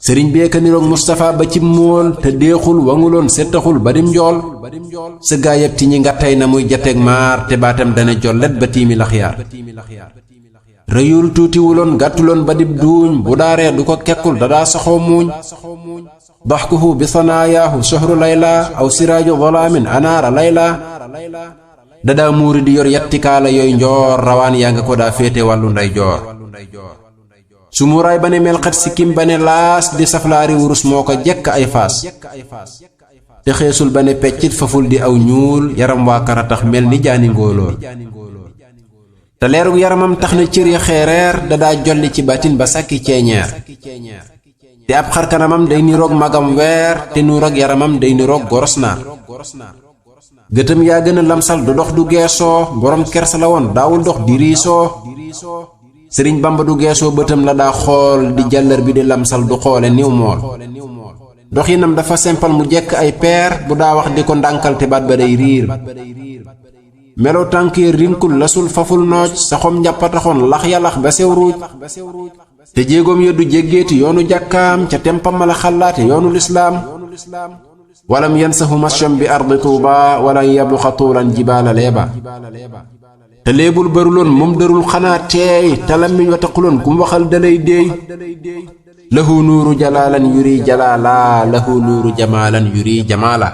sëriñ beeka niroog Mustapha ba ci mool te deexul wanguloon settaxul badim njool sa gaayab ti ñi nga tey na muy jateeg maar te baatam dane jollet ba tiimi laxyaar rëyul tuutiwuloon gàttuloon ba dib duuñ bu daaree du ko kekkul dadaa saxoo muuñ daxkuhu bi sanaayaahu sohru layla aw siraaju zalaamin anaara layla dadaa muuri di yor yattikaala yooy njoor rawaan yaa nga ko daa féete wàllu nday joor sumuraay ba ne melxat sikkim ba ne laas di saflaari wurus moo ko jekk ay faas te xeesul ba ne peccit faful di aw ñuul yaram waa karatax mel ni jaani ngóolool te leerug yaramam tax na cër ya xeereer dadaa jolli ci batin ba sàkki ceeñeer te ab xarkanamam day niroog magam weer te nuur ak yaramam day niroog goros naar gëtëm yaa gën a lamsal du dox du geesoo borom kersa la woon daawul dox di riisoo sëriñ bamba du geesoo bëtam la daa xool di jàllar bi di lamsal du xoole niw mool doxinam dafa sempal mu jekk ay peer bu daa wax di ko ndànkal te baat ba day riir melo tànk yi rinkul lasul faful nooj saxom njàppataxoon lax yalax ba sew ruuj te jéegoom ya du jéggeeti yoonu jàkkaam ca tempam ma la xalaate yoonu lislaam walam yansahu masham bi ardi tuuba wala yabluxa tuulan jibaala leeba te léebul baruloon moom dërul xanaa teey te lammiñ wa taquloon kum waxal dalay déey lahu nuuru jalaalan yuri jalaala lahu nuuru jamaalan yuri jamaala